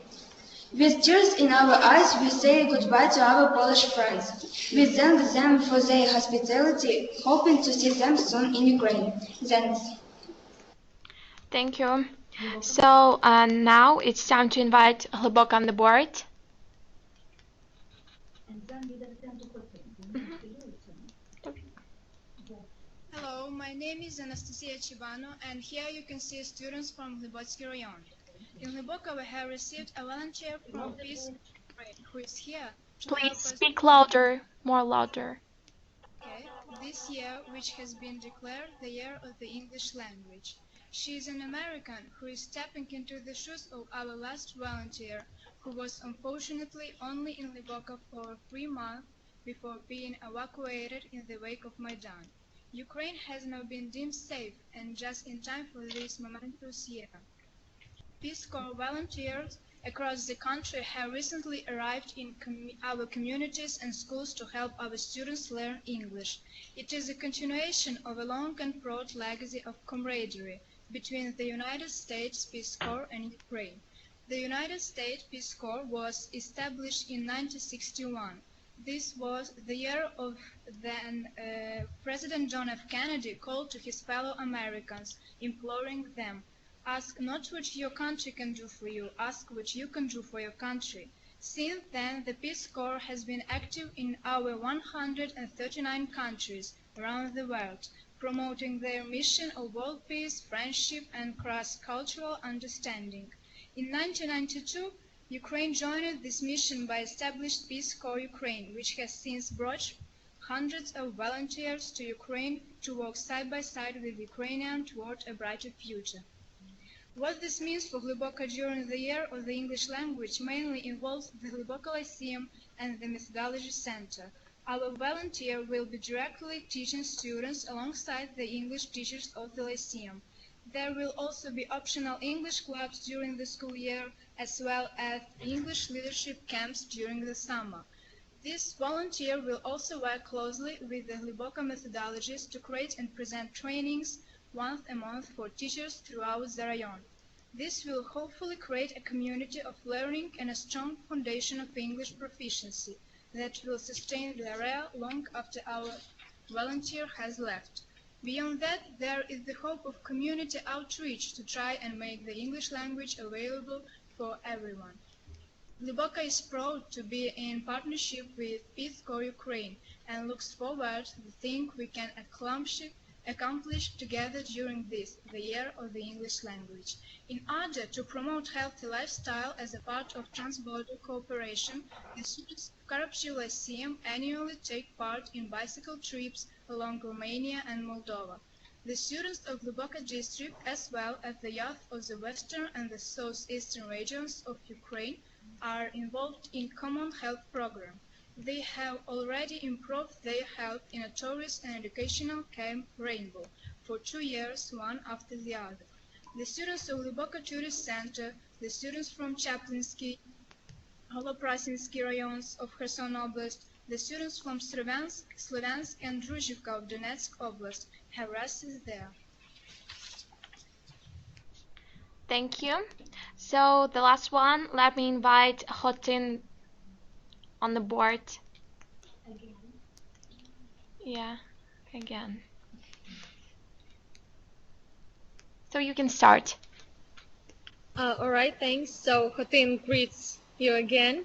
With tears in our eyes, we say goodbye to our Polish friends. We thank them for their hospitality, hoping to see them soon in Ukraine. Thanks. Thank you. So now it's time to invite Hlubok on the board. Hello, my name is Anastasia Chibano, and here you can see students from Hlibotsky Rayon. In Hliboka, we have received a volunteer from Peace who is here to help us. Please speak louder, more louder. Okay, this year, which has been declared the year of the English language. She is an American who is stepping into the shoes of our last volunteer, who was unfortunately only in Hliboka for 3 months before being evacuated in the wake of Maidan. Ukraine has now been deemed safe and just in time for this momentous year. Peace Corps volunteers across the country have recently arrived in our communities and schools to help our students learn English. It is a continuation of a long and broad legacy of camaraderie between the United States Peace Corps and Ukraine. The United States Peace Corps was established in 1961. This was the year of then President John F. Kennedy called to his fellow Americans, imploring them, "Ask not what your country can do for you, ask what you can do for your country." Since then, the Peace Corps has been active in our 139 countries around the world, promoting their mission of world peace, friendship, and cross-cultural understanding. In 1992, Ukraine joined this mission by establishing Peace Corps Ukraine, which has since brought hundreds of volunteers to Ukraine to work side by side with Ukrainians toward a brighter future. What this means for Hliboka during the year of the English language mainly involves the Hliboka Lyceum and the Methodology Center. Our volunteer will be directly teaching students alongside the English teachers of the Lyceum. There will also be optional English clubs during the school year, as well as English leadership camps during the summer. This volunteer will also work closely with the Hliboka methodologists to create and present trainings once a month for teachers throughout the rayon. This will hopefully create a community of learning and a strong foundation of English proficiency that will sustain the area long after our volunteer has left. Beyond that, there is the hope of community outreach to try and make the English language available for everyone. Глибока is proud to be in partnership with Peace Corps Ukraine and looks forward to the things we can accomplish together during this, the Year of the English Language. In order to promote healthy lifestyle as a part of trans-border cooperation, the students of Karabsy Lyceum annually take part in bicycle trips along Romania and Moldova. The students of Gluboko district, as well as the youth of the western and the southeastern regions of Ukraine, are involved in common health program. They have already improved their health in a tourist and educational camp Rainbow for 2 years, one after the other. The students of Gluboko Tourist Center, the students from Chaplinsky, Holoprasensky rayons of Kherson Oblast, the students from Sloviansk and Druzhivka of Donetsk Oblast have races there. Thank you. So the last one, let me invite Hotin on the board. Again. Yeah, again. So you can start. All right, thanks. So Hotin greets you again.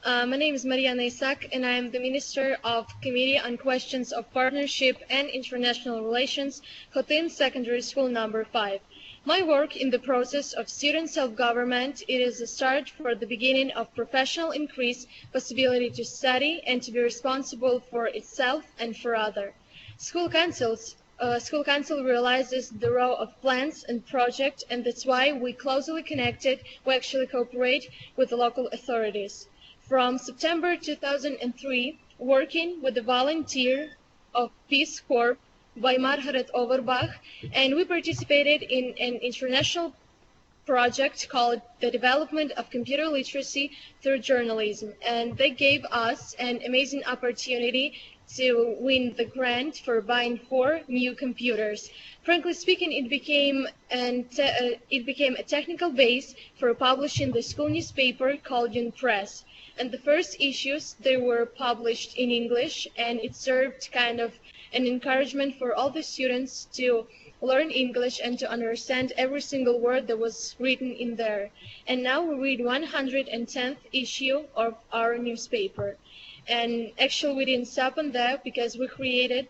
My name is Mariana Isak, and I am the Minister of Committee on Questions of Partnership and International Relations, Hotin Secondary School number 5. My work in the process of student self-government, it is a start for the beginning of professional increase, possibility to study and to be responsible for itself and for others. School council realizes the role of plans and projects, and that's why we closely connected, we actually cooperate with the local authorities. From September 2003, working with the volunteer of Peace Corps by Margaret Overbach, and we participated in an international project called the Development of Computer Literacy Through Journalism, and they gave us an amazing opportunity to win the grant for buying 4 new computers. Frankly speaking, it became a technical base for publishing the school newspaper called Young Press. And the first issues, they were published in English, and it served kind of an encouragement for all the students to learn English and to understand every single word that was written in there. And now we read 110th issue of our newspaper. And actually we didn't stop on that because we created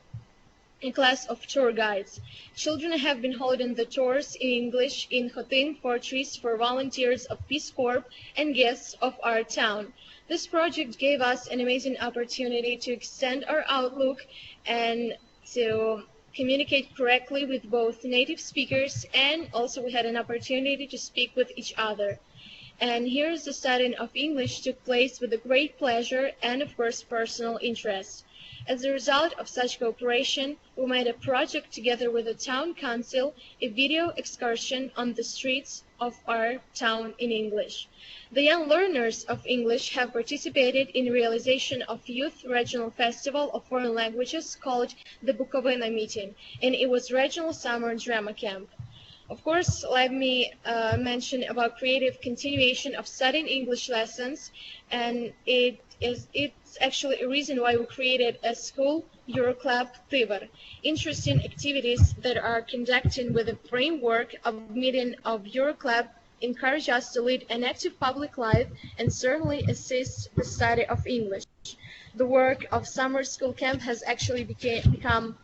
a class of tour guides. Children have been holding the tours in English in Hotin Fortress for volunteers of Peace Corps and guests of our town. This project gave us an amazing opportunity to extend our outlook and to communicate correctly with both native speakers, and also we had an opportunity to speak with each other. And here's the studying of English took place with a great pleasure and of course personal interest. As a result of such cooperation, we made a project together with the town council, a video excursion on the streets of our town in English. The young learners of English have participated in realization of Youth Regional Festival of Foreign Languages called the Bukovina Meeting, and it was Regional Summer Drama Camp. Of course, let me mention about creative continuation of studying English lessons, and it's actually a reason why we created a school Euroclub Tiver. Interesting activities that are conducted with a framework of meeting of Euroclub encourage us to lead an active public life and certainly assist the study of English. The work of summer school camp has actually become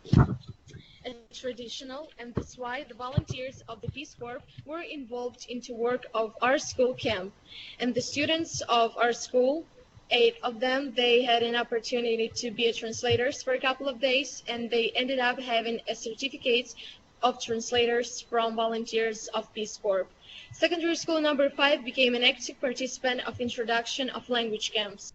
traditional, and that's why the volunteers of the Peace Corps were involved into work of our school camp. And the students of our school, 8 of them, they had an opportunity to be translators for a couple of days, and they ended up having a certificate of translators from volunteers of Peace Corps. Secondary school number 5 became an active participant of introduction of language camps.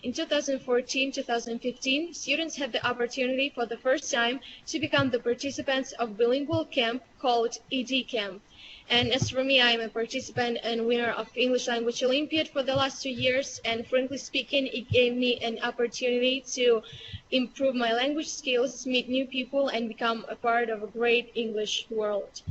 In 2014-2015, students had the opportunity for the first time to become the participants of bilingual camp called ED Camp. And as for me, I am a participant and winner of English Language Olympiad for the last 2 years, and frankly speaking, it gave me an opportunity to improve my language skills, meet new people, and become a part of a great English world.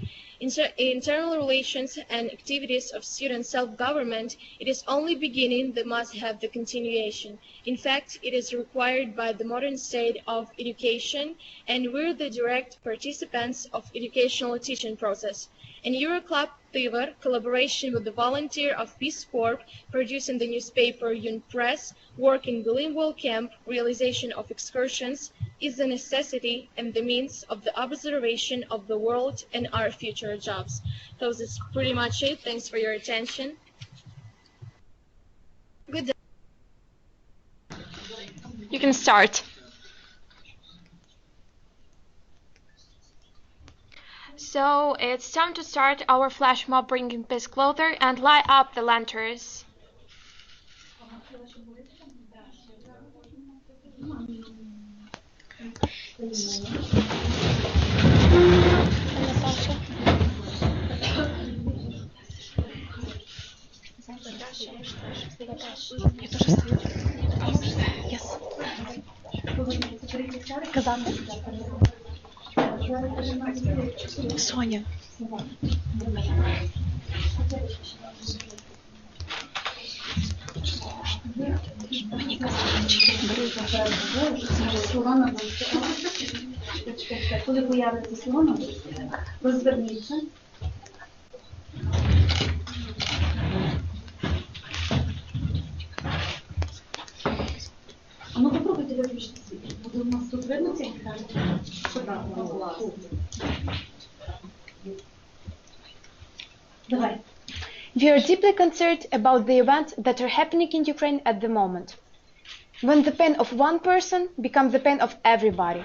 Internal relations and activities of student self-government, it is only beginning that must have the continuation. In fact, it is required by the modern state of education, and we're the direct participants of educational teaching process. In Euroclub Tiver, collaboration with the volunteer of Peace Corps, producing the newspaper Young Press, work in bilingual camp, realization of excursions, is a necessity and the means of the observation of the world and our future jobs. So that's pretty much it. Thanks for your attention. Good day. You can start. So it's time to start our flash mob, bringing peace closer and light up the lanterns. Соня. Мені казали, слова на коли появляться слова на розверніться. А ну попробуйте виключити світло. Буде у нас тут видно цей екран? Давай. We are deeply concerned about the events that are happening in Ukraine at the moment. When the pain of one person becomes the pain of everybody.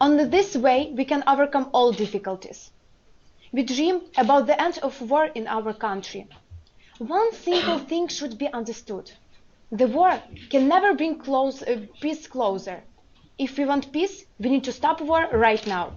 Only this way we can overcome all difficulties. We dream about the end of war in our country. One simple thing should be understood. The war can never bring peace closer. If we want peace, we need to stop war right now.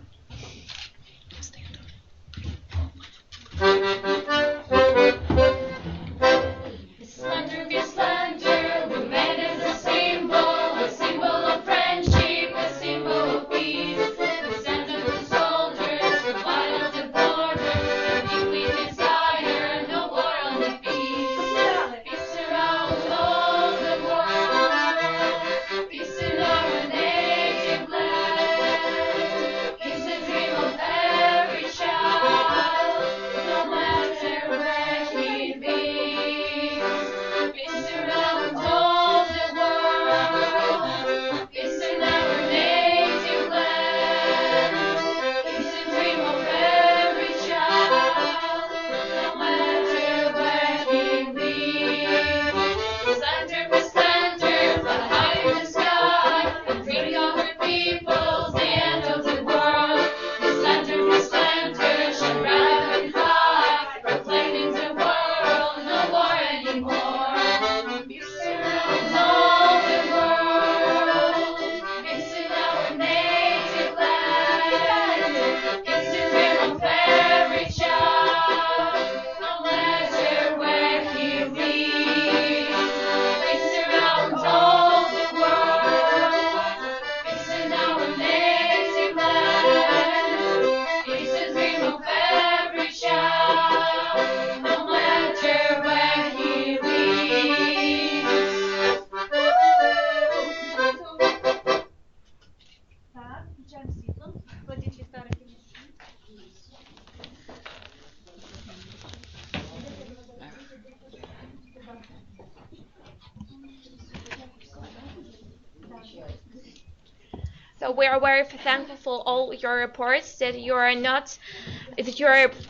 So we are very thankful for all your reports that you are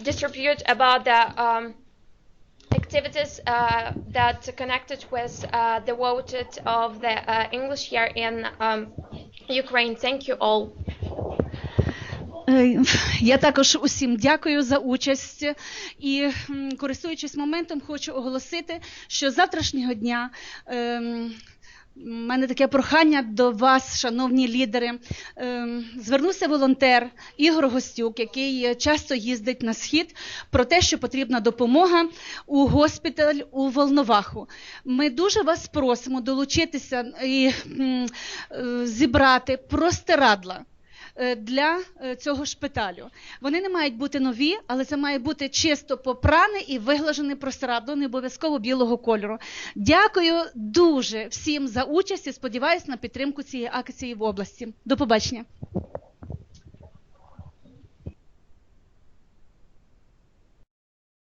distribute about the activities that connected with the voted of the English year in Ukraine. Thank you all. Я також усім дякую за участь і, користуючись моментом, хочу оголосити, що з завтрашнього дня у мене таке прохання до вас, шановні лідери. Звернувся волонтер Ігор Гостюк, який часто їздить на Схід, про те, що потрібна допомога у госпіталь у Волноваху. Ми дуже вас просимо долучитися і зібрати простирадла для цього шпиталю. Вони не мають бути нові, але це має бути чисто попраний і виглажений простирадл, не обов'язково білого кольору. Дякую дуже всім за участь і сподіваюся на підтримку цієї акції в області. До побачення.